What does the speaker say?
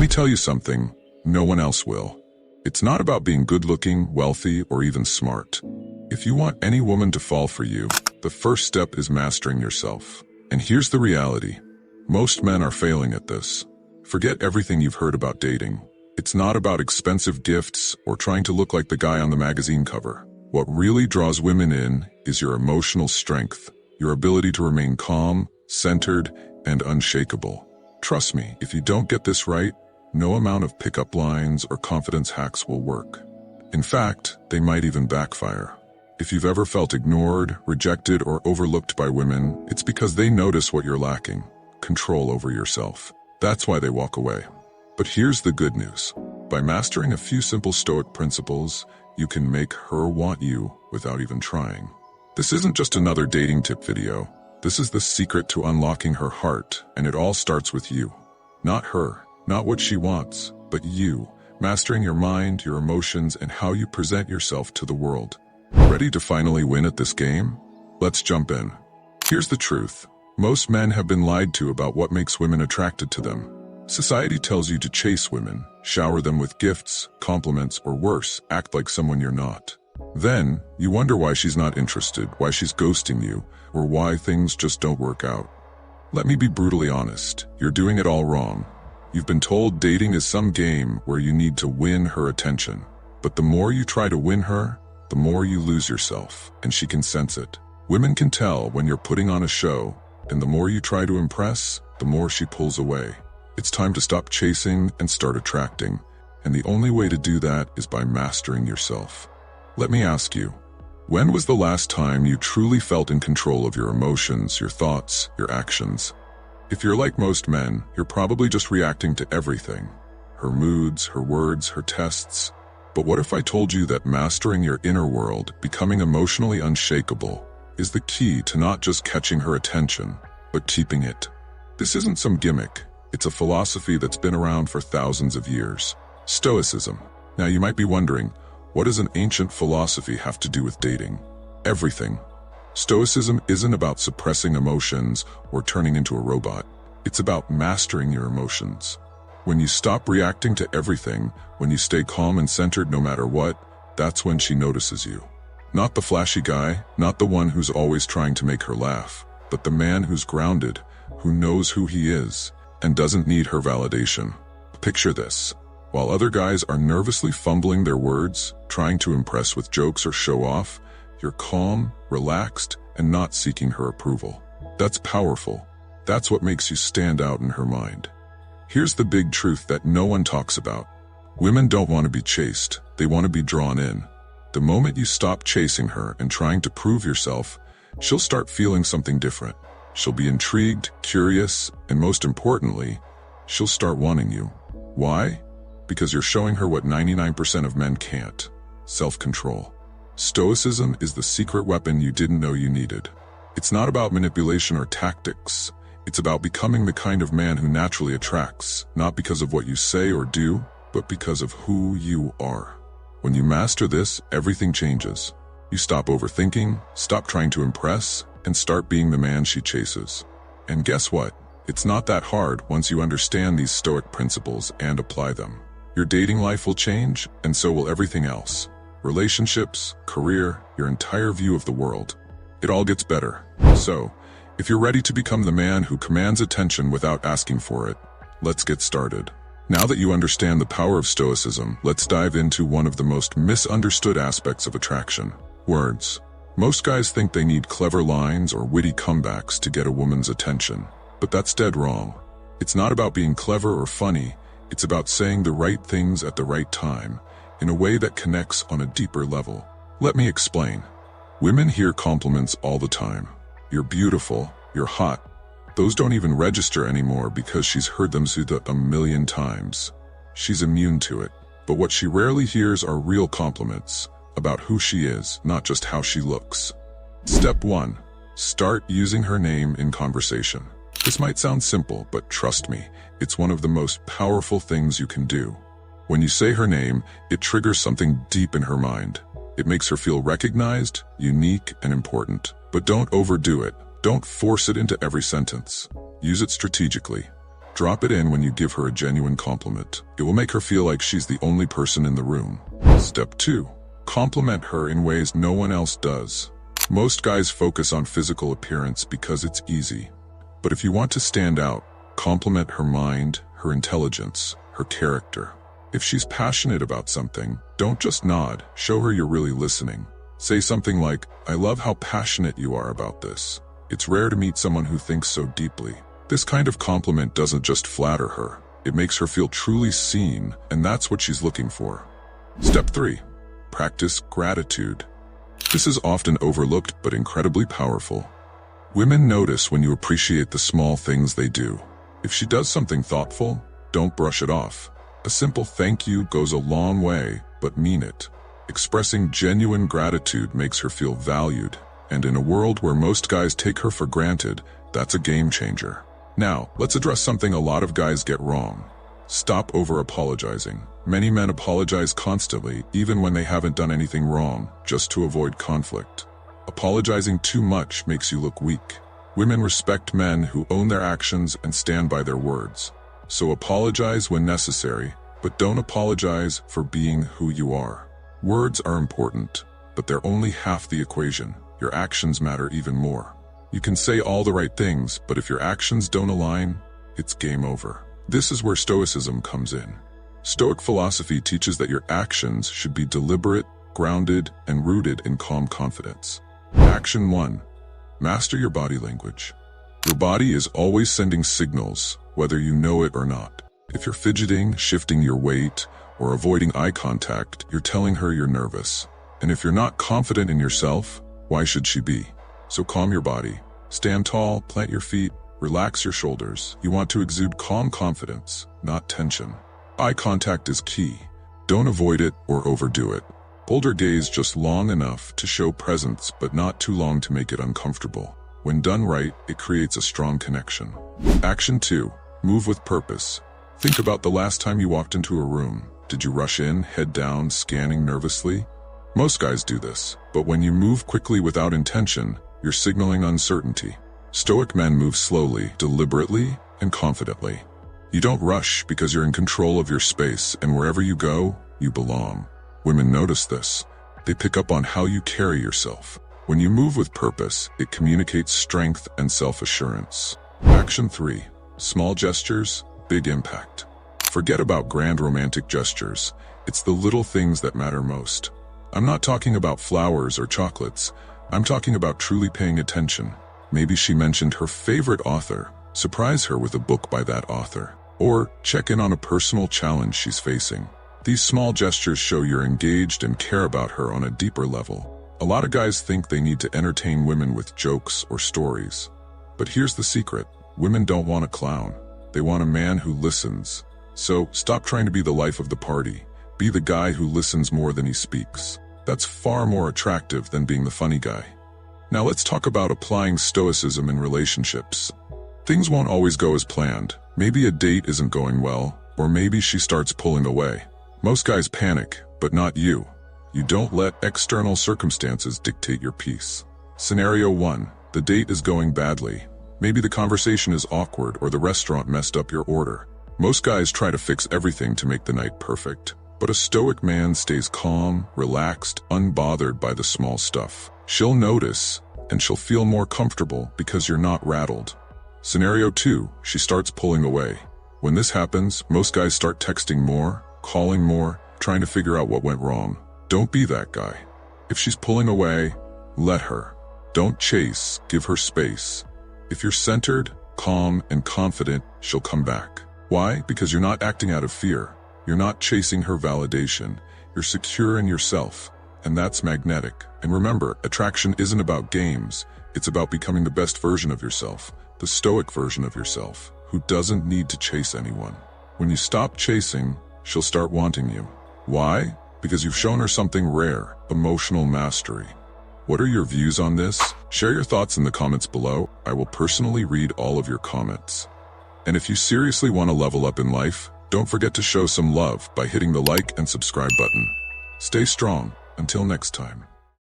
me tell you something, no one else will. It's not about being good-looking, wealthy, or even smart. If you want any woman to fall for you, the first step is mastering yourself. And here's the reality. Most men are failing at this. Forget everything you've heard about dating. It's not about expensive gifts or trying to look like the guy on the magazine cover. What really draws women in is your emotional strength, your ability to remain calm, centered, and unshakable. Trust me, if you don't get this right, no amount of pickup lines or confidence hacks will work. In fact, they might even backfire. If you've ever felt ignored, rejected, or overlooked by women, it's because they notice what you're lacking: control over yourself. That's why they walk away. But here's the good news. By mastering a few simple Stoic principles, you can make her want you without even trying. This isn't just another dating tip video. This is the secret to unlocking her heart, and it all starts with you. Not her, not what she wants, but you, mastering your mind, your emotions, and how you present yourself to the world. Ready to finally win at this game? Let's jump in. Here's the truth. Most men have been lied to about what makes women attracted to them. Society tells you to chase women, shower them with gifts, compliments, or worse, act like someone you're not. Then, you wonder why she's not interested, why she's ghosting you, or why things just don't work out. Let me be brutally honest, you're doing it all wrong. You've been told dating is some game where you need to win her attention. But the more you try to win her, the more you lose yourself, and she can sense it. Women can tell when you're putting on a show, and the more you try to impress, the more she pulls away. It's time to stop chasing and start attracting, and the only way to do that is by mastering yourself. Let me ask you, when was the last time you truly felt in control of your emotions, your thoughts, your actions? If you're like most men, you're probably just reacting to everything. Her moods, her words, her tests. But what if I told you that mastering your inner world, becoming emotionally unshakable, is the key to not just catching her attention, but keeping it? This isn't some gimmick. It's a philosophy that's been around for thousands of years. Stoicism. Now you might be wondering, what does an ancient philosophy have to do with dating? Everything. Stoicism isn't about suppressing emotions or turning into a robot. It's about mastering your emotions. When you stop reacting to everything, when you stay calm and centered no matter what, that's when she notices you. Not the flashy guy, not the one who's always trying to make her laugh, but the man who's grounded, who knows who he is, and doesn't need her validation. Picture this. While other guys are nervously fumbling their words, trying to impress with jokes or show off, you're calm, relaxed, and not seeking her approval. That's powerful. That's what makes you stand out in her mind. Here's the big truth that no one talks about. Women don't want to be chased. They want to be drawn in. The moment you stop chasing her and trying to prove yourself, she'll start feeling something different. She'll be intrigued, curious, and most importantly, she'll start wanting you. Why? Because you're showing her what 99% of men can't: self-control. Stoicism is the secret weapon you didn't know you needed. It's not about manipulation or tactics. It's about becoming the kind of man who naturally attracts, not because of what you say or do, but because of who you are. When you master this, everything changes. You stop overthinking, stop trying to impress, and start being the man she chases. And guess what? It's not that hard once you understand these Stoic principles and apply them. Your dating life will change, and so will everything else. Relationships, career, your entire view of the world. It all gets better. So, if you're ready to become the man who commands attention without asking for it, let's get started. Now that you understand the power of Stoicism, let's dive into one of the most misunderstood aspects of attraction: words. Most guys think they need clever lines or witty comebacks to get a woman's attention. But that's dead wrong. It's not about being clever or funny. It's about saying the right things at the right time, in a way that connects on a deeper level. Let me explain. Women hear compliments all the time. You're beautiful, you're hot. Those don't even register anymore because she's heard them said a million times. She's immune to it. But what she rarely hears are real compliments about who she is, not just how she looks. Step 1. Start using her name in conversation. This might sound simple, but trust me, it's one of the most powerful things you can do. When you say her name, it triggers something deep in her mind. It makes her feel recognized, unique, and important. But don't overdo it. Don't force it into every sentence. Use it strategically. Drop it in when you give her a genuine compliment. It will make her feel like she's the only person in the room. Step 2. Compliment her in ways no one else does. Most guys focus on physical appearance because it's easy. But if you want to stand out, compliment her mind, her intelligence, her character. If she's passionate about something, don't just nod, show her you're really listening. Say something like, "I love how passionate you are about this. It's rare to meet someone who thinks so deeply." This kind of compliment doesn't just flatter her, it makes her feel truly seen, and that's what she's looking for. Step 3. Practice gratitude. This is often overlooked but incredibly powerful. Women notice when you appreciate the small things they do. If she does something thoughtful, don't brush it off. A simple thank you goes a long way, but mean it. Expressing genuine gratitude makes her feel valued, and in a world where most guys take her for granted, that's a game changer. Now, let's address something a lot of guys get wrong. Stop over-apologizing. Many men apologize constantly, even when they haven't done anything wrong, just to avoid conflict. Apologizing too much makes you look weak. Women respect men who own their actions and stand by their words. So apologize when necessary, but don't apologize for being who you are. Words are important, but they're only half the equation. Your actions matter even more. You can say all the right things, but if your actions don't align, it's game over. This is where Stoicism comes in. Stoic philosophy teaches that your actions should be deliberate, grounded, and rooted in calm confidence. Action 1. Master your body language. Your body is always sending signals, whether you know it or not. If you're fidgeting, shifting your weight, or avoiding eye contact, you're telling her you're nervous. And if you're not confident in yourself, why should she be? So calm your body. Stand tall, plant your feet, relax your shoulders. You want to exude calm confidence, not tension. Eye contact is key. Don't avoid it or overdo it. Hold her gaze just long enough to show presence, but not too long to make it uncomfortable. When done right, it creates a strong connection. Action 2. Move with purpose. Think about the last time you walked into a room. Did you rush in, head down, scanning nervously? Most guys do this, but when you move quickly without intention, you're signaling uncertainty. Stoic men move slowly, deliberately, and confidently. You don't rush because you're in control of your space, and wherever you go, you belong. Women notice this. They pick up on how you carry yourself. When you move with purpose, it communicates strength and self-assurance. Action 3. Small gestures, big impact. Forget about grand romantic gestures. It's the little things that matter most. I'm not talking about flowers or chocolates. I'm talking about truly paying attention. Maybe she mentioned her favorite author. Surprise her with a book by that author. Or check in on a personal challenge she's facing. These small gestures show you're engaged and care about her on a deeper level. A lot of guys think they need to entertain women with jokes or stories. But here's the secret. Women don't want a clown. They want a man who listens. So stop trying to be the life of the party. Be the guy who listens more than he speaks. That's far more attractive than being the funny guy. Now let's talk about applying Stoicism in relationships. Things won't always go as planned. Maybe a date isn't going well, or maybe she starts pulling away. Most guys panic, but not you. You don't let external circumstances dictate your peace. Scenario 1. The date is going badly. Maybe the conversation is awkward or the restaurant messed up your order. Most guys try to fix everything to make the night perfect. But a stoic man stays calm, relaxed, unbothered by the small stuff. She'll notice, and she'll feel more comfortable because you're not rattled. Scenario 2, she starts pulling away. When this happens, most guys start texting more, calling more, trying to figure out what went wrong. Don't be that guy. If she's pulling away, let her. Don't chase, give her space. If you're centered, calm, and confident, she'll come back. Why? Because you're not acting out of fear. You're not chasing her validation. You're secure in yourself, and that's magnetic. And remember, attraction isn't about games. It's about becoming the best version of yourself, the stoic version of yourself, who doesn't need to chase anyone. When you stop chasing, she'll start wanting you. Why? Because you've shown her something rare, emotional mastery. What are your views on this? Share your thoughts in the comments below. I will personally read all of your comments. And if you seriously want to level up in life, don't forget to show some love by hitting the like and subscribe button. Stay strong. Until next time.